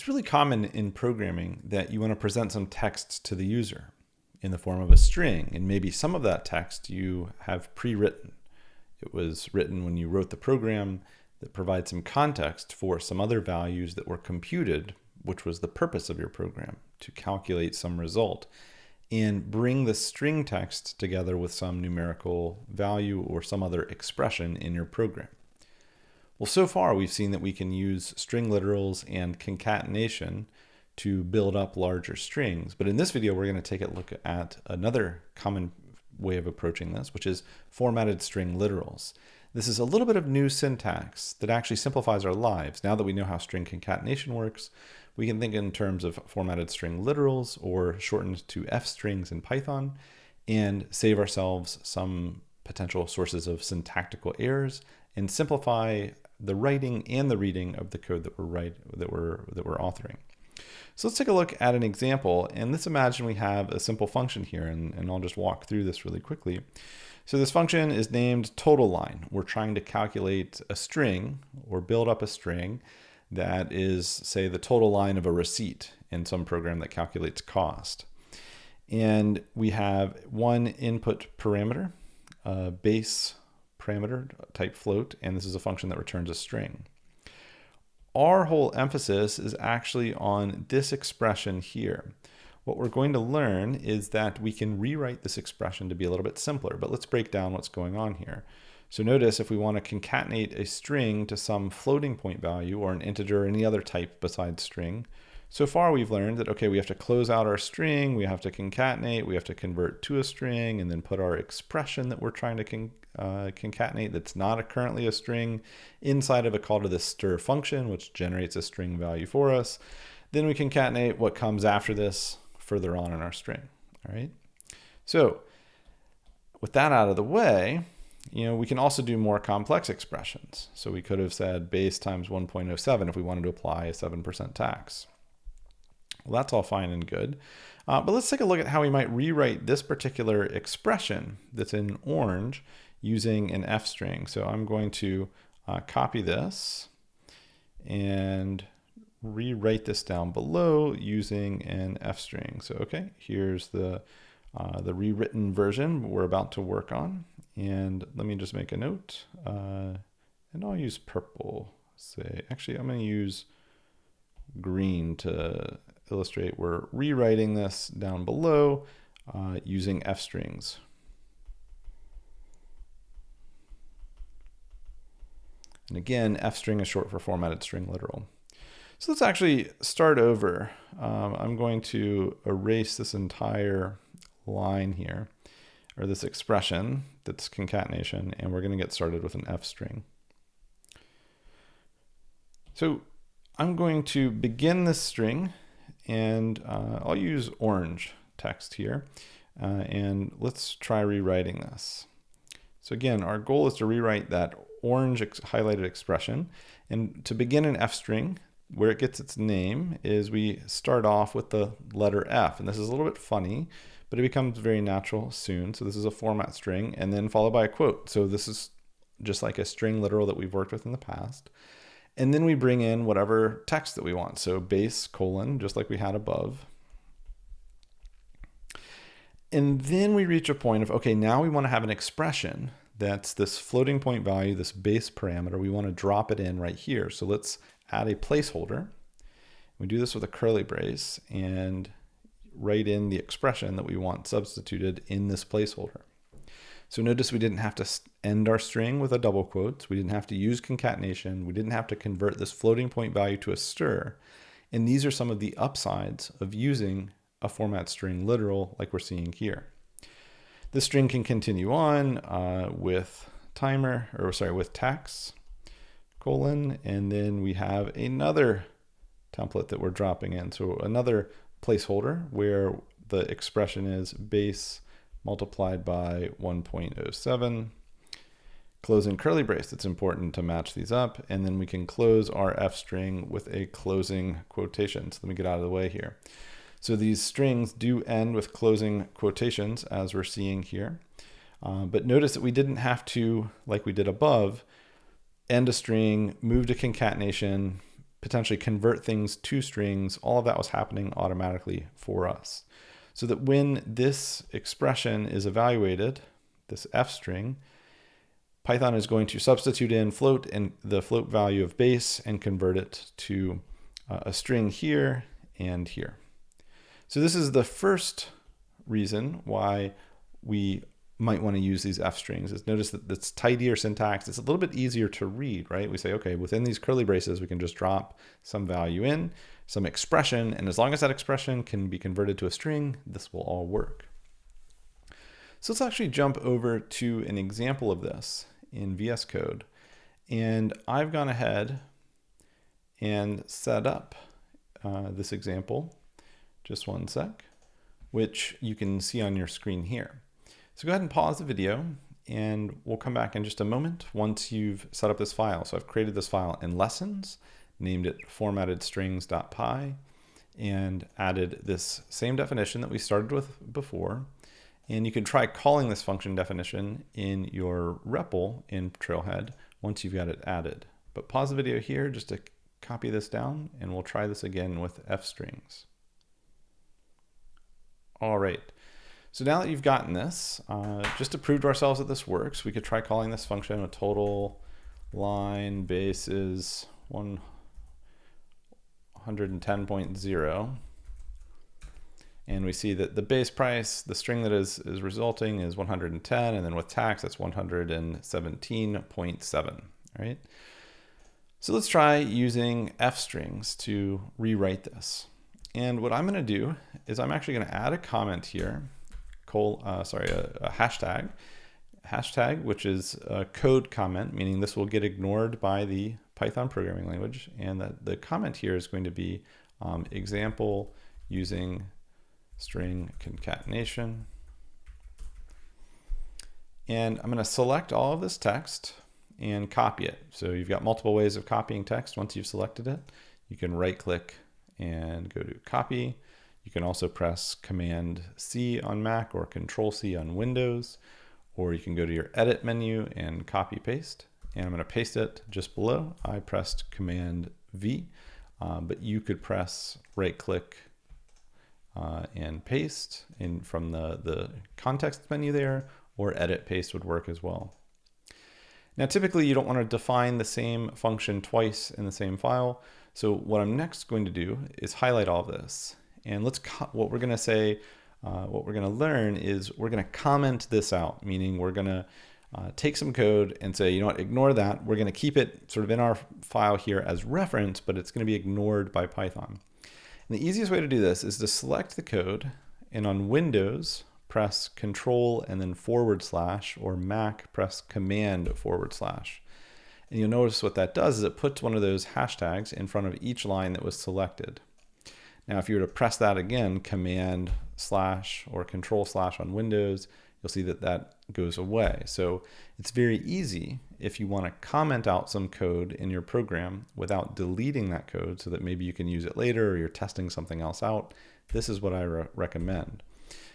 It's really common in programming that you want to present some text to the user in the form of a string, and maybe some of that text you have pre-written. It was written when you wrote the program that provides some context for some other values that were computed, which was the purpose of your program, to calculate some result and bring the string text together with some numerical value or some other expression in your program. Well, so far we've seen that we can use string literals and concatenation to build up larger strings. But in this video, we're going to take a look at another common way of approaching this, which is formatted string literals. This is a little bit of new syntax that actually simplifies our lives. Now that we know how string concatenation works, we can think in terms of formatted string literals, or shortened to F strings in Python, and save ourselves some potential sources of syntactical errors and simplify the writing and the reading of the code that we're authoring. So let's take a look at an example, and let's imagine we have a simple function here, and I'll just walk through this really quickly. So this function is named total line. We're trying to calculate a string or build up a string that is, say, the total line of a receipt in some program that calculates cost. And we have one input parameter, a base parameter type float, and this is a function that returns a string. Our whole emphasis is actually on this expression here. What we're going to learn is that we can rewrite this expression to be a little bit simpler, but let's break down what's going on here. So notice if we want to concatenate a string to some floating point value or an integer or any other type besides string, so far we've learned that, okay, we have to close out our string, we have to concatenate, we have to convert to a string, and then put our expression that we're trying to concatenate that's not currently a string inside of a call to the stir function, which generates a string value for us. Then we concatenate what comes after this further on in our string. All right. So with that out of the way, we can also do more complex expressions. So we could have said base times 1.07 if we wanted to apply a 7% tax. Well, that's all fine and good. But let's take a look at how we might rewrite this particular expression that's in orange using an F string. So I'm going to copy this and rewrite this down below using an F string. So, okay, here's the rewritten version we're about to work on. And let me just make a note. And I'll use purple. Actually, I'm going to use green to illustrate we're rewriting this down below using F strings. And again, F string is short for formatted string literal. So let's actually start over. I'm going to erase this entire line here, or this expression that's concatenation, and we're going to get started with an F string. So I'm going to begin this string, and I'll use orange text here, and let's try rewriting this. So again, our goal is to rewrite that orange highlighted expression, and to begin an F string, where it gets its name is we start off with the letter F, and this is a little bit funny, but it becomes very natural soon. So this is a format string, and then followed by a quote. So this is just like a string literal that we've worked with in the past. And then we bring in whatever text that we want. So base colon, just like we had above. And then we reach a point of, okay, now we want to have an expression that's this floating point value, this base parameter. We want to drop it in right here. So let's add a placeholder. We do this with a curly brace and write in the expression that we want substituted in this placeholder. So notice we didn't have to end our string with a double quotes. We didn't have to use concatenation. We didn't have to convert this floating point value to a stir. And these are some of the upsides of using a format string literal like we're seeing here. This string can continue on with with tax, colon, and then we have another template that we're dropping in. So another placeholder where the expression is base multiplied by 1.07, closing curly brace. It's important to match these up, and then we can close our F string with a closing quotation. So let me get out of the way here. So these strings do end with closing quotations, as we're seeing here. But notice that we didn't have to, like we did above, end a string, move to concatenation, potentially convert things to strings. All of that was happening automatically for us. So that when this expression is evaluated, this f string, Python is going to substitute in float and the float value of base and convert it to a string here and here. So this is the first reason why we might want to use these f strings. Is notice that it's tidier syntax. It's a little bit easier to read, right? We say, okay, within these curly braces, we can just drop some value in, some expression, and as long as that expression can be converted to a string, this will all work. So let's actually jump over to an example of this in VS Code. And I've gone ahead and set up this example, just one sec, which you can see on your screen here. So go ahead and pause the video and we'll come back in just a moment once you've set up this file. So I've created this file in lessons, named it formattedstrings.py, and added this same definition that we started with before. And you can try calling this function definition in your REPL in Trailhead once you've got it added. But pause the video here just to copy this down, and we'll try this again with f strings. All right. So now that you've gotten this, just to prove to ourselves that this works, we could try calling this function with total line base is 110.0. And we see that the base price, the string that is resulting is 110, and then with tax, that's 117.7, right? So let's try using f strings to rewrite this. And what I'm going to do is I'm actually going to add a comment here, a hashtag, which is a code comment, meaning this will get ignored by the Python programming language. And that the comment here is going to be example using string concatenation. And I'm going to select all of this text and copy it. So you've got multiple ways of copying text. Once you've selected it, you can right click and go to copy. You can also press Command C on Mac or Control C on Windows, or you can go to your edit menu and copy paste. And I'm going to paste it just below. I pressed Command V, but you could press right click and paste in from the context menu there, or edit paste would work as well. Now, typically you don't want to define the same function twice in the same file. So what I'm next going to do is highlight all of this. And what we're going to say, what we're going to learn is we're going to comment this out, meaning we're going to take some code and say, you know what, ignore that. We're going to keep it sort of in our file here as reference, but it's going to be ignored by Python. And the easiest way to do this is to select the code, and on Windows, press Control and then / or Mac, press Command /. And you'll notice what that does is it puts one of those hashtags in front of each line that was selected. Now, if you were to press that again, Command / or Control / on Windows, you'll see that that goes away. So it's very easy if you want to comment out some code in your program without deleting that code so that maybe you can use it later or you're testing something else out. This is what I recommend.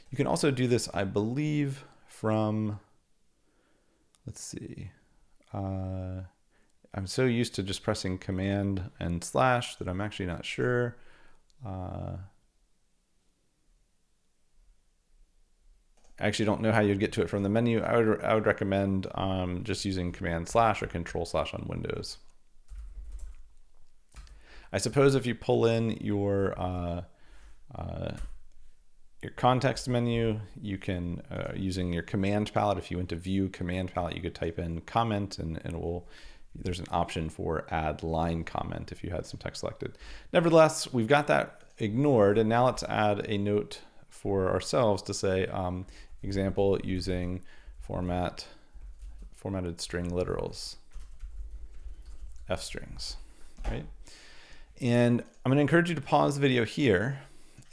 You can also do this, I believe, from, let's see, I'm so used to just pressing Command and / that I'm actually not sure. I actually don't know how you'd get to it from the menu. I would recommend just using Command / or Control / on Windows. I suppose if you pull in your context menu, you can, using your command palette, if you went to view command palette, you could type in comment and it will, there's an option for add line comment if you had some text selected. Nevertheless, we've got that ignored, and now let's add a note for ourselves to say example using formatted string literals, f strings, right? And I'm going to encourage you to pause the video here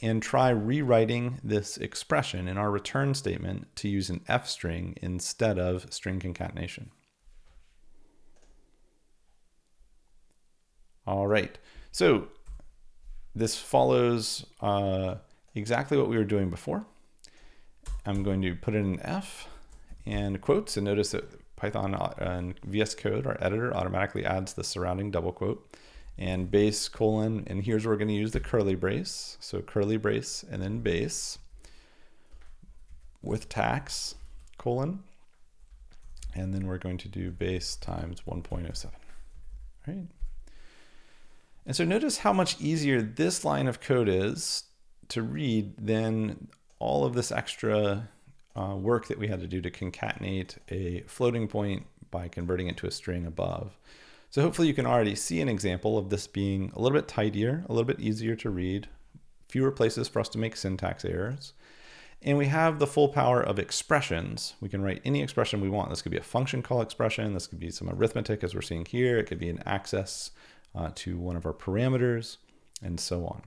and try rewriting this expression in our return statement to use an f string instead of string concatenation. All right, so this follows exactly what we were doing before. I'm going to put in an F and quotes, and notice that Python and VS Code, our editor, automatically adds the surrounding double quote. and base colon, and here's where we're going to use the curly brace. So curly brace and then base with tax colon, and then we're going to do base times 1.07, right? And so notice how much easier this line of code is to read than all of this extra work that we had to do to concatenate a floating point by converting it to a string above. So hopefully you can already see an example of this being a little bit tidier, a little bit easier to read, fewer places for us to make syntax errors. And we have the full power of expressions. We can write any expression we want. This could be a function call expression. This could be some arithmetic as we're seeing here. It could be an access to one of our parameters and so on.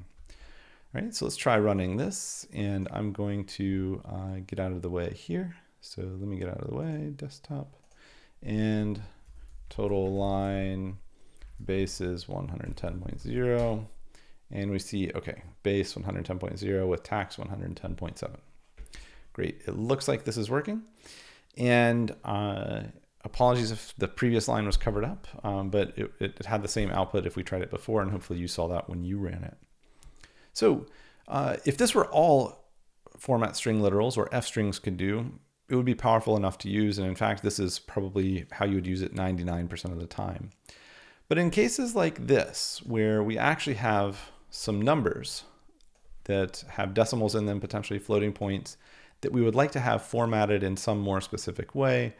All right, so let's try running this, and I'm going to get out of the way here. So let me get out of the way, desktop, and total line base is 110.0, and we see, okay, base 110.0 with tax 110.7. Great, it looks like this is working, and apologies if the previous line was covered up, but it had the same output if we tried it before, and hopefully you saw that when you ran it. So if this were all format string literals or F strings could do, it would be powerful enough to use. And in fact, this is probably how you would use it 99% of the time. But in cases like this, where we actually have some numbers that have decimals in them, potentially floating points, that we would like to have formatted in some more specific way,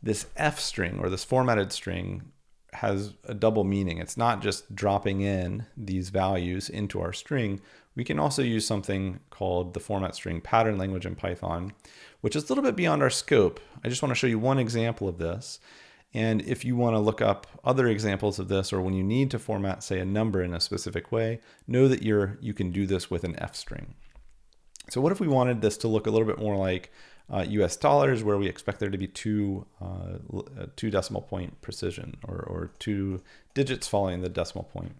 this F string or this formatted string has a double meaning. It's not just dropping in these values into our string. We can also use something called the format string pattern language in Python, which is a little bit beyond our scope. I just want to show you one example of this. And if you want to look up other examples of this, or when you need to format, say, a number in a specific way, know that you can do this with an F string. So what if we wanted this to look a little bit more like US dollars, where we expect there to be two decimal point precision, or 2 digits following the decimal point.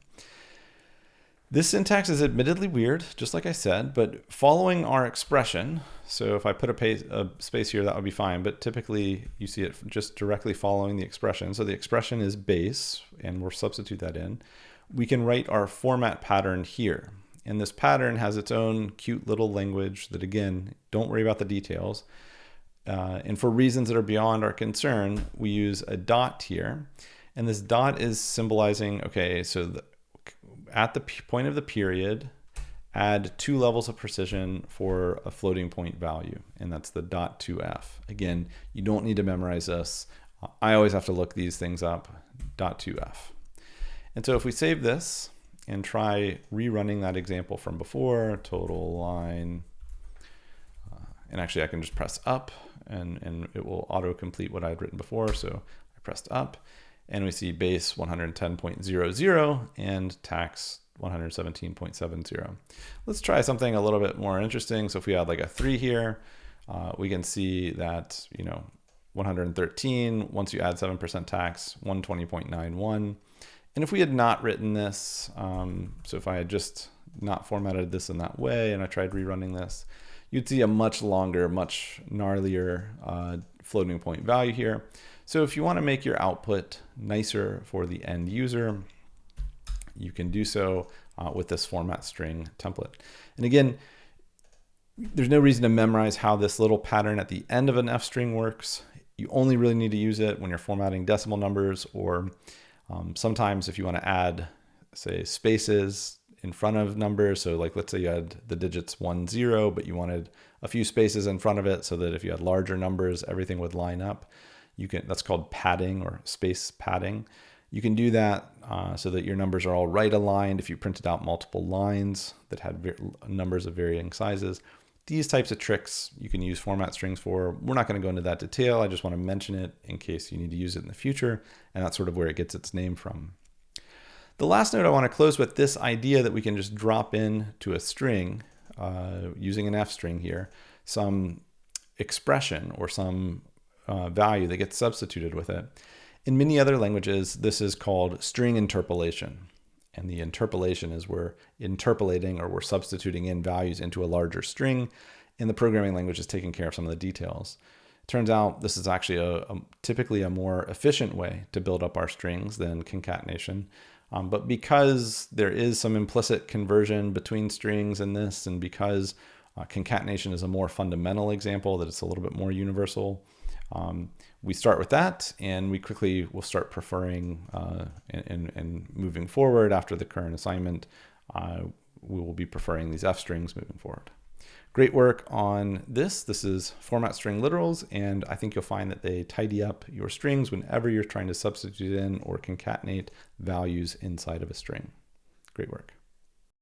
This syntax is admittedly weird, just like I said, but following our expression, so if I put a space here, that would be fine, but typically you see it just directly following the expression. So the expression is base, and we'll substitute that in. We can write our format pattern here. And this pattern has its own cute little language that, again, don't worry about the details. And for reasons that are beyond our concern, we use a dot here. And this dot is symbolizing, okay, so at the point of the period, add 2 levels of precision for a floating point value. And that's the dot to F. Again, you don't need to memorize this. I always have to look these things up, dot to F. And so if we save this and try rerunning that example from before, total line, and actually I can just press up and it will auto-complete what I had written before. So I pressed up and we see base 110.00 and tax 117.70. Let's try something a little bit more interesting. So if we add like a 3 here, we can see that, 113, once you add 7% tax, 120.91. And if we had not written this, so if I had just not formatted this in that way and I tried rerunning this, you'd see a much longer, much gnarlier floating point value here. So if you want to make your output nicer for the end user, you can do so with this format string template. And again, there's no reason to memorize how this little pattern at the end of an F string works. You only really need to use it when you're formatting decimal numbers, or sometimes if you want to add, say, spaces in front of numbers. So like, let's say you had the digits 1, 0, but you wanted a few spaces in front of it so that if you had larger numbers, everything would line up. That's called padding or space padding. You can do that so that your numbers are all right aligned if you printed out multiple lines that had numbers of varying sizes. These types of tricks you can use format strings for. We're not going to go into that detail. I just want to mention it in case you need to use it in the future, and that's sort of where it gets its name from. The last note I want to close with, this idea that we can just drop in to a string using an F string here, some expression or some value that gets substituted with it. In many other languages, this is called string interpolation. And the interpolation is we're interpolating, or we're substituting in values into a larger string, and the programming language is taking care of some of the details. Turns out this is actually typically a more efficient way to build up our strings than concatenation. But because there is some implicit conversion between strings in this, and because concatenation is a more fundamental example, that it's a little bit more universal, we start with that, and we quickly will start preferring and moving forward after the current assignment, we will be preferring these F strings moving forward. Great work on this. This is format string literals, and I think you'll find that they tidy up your strings whenever you're trying to substitute in or concatenate values inside of a string. Great work.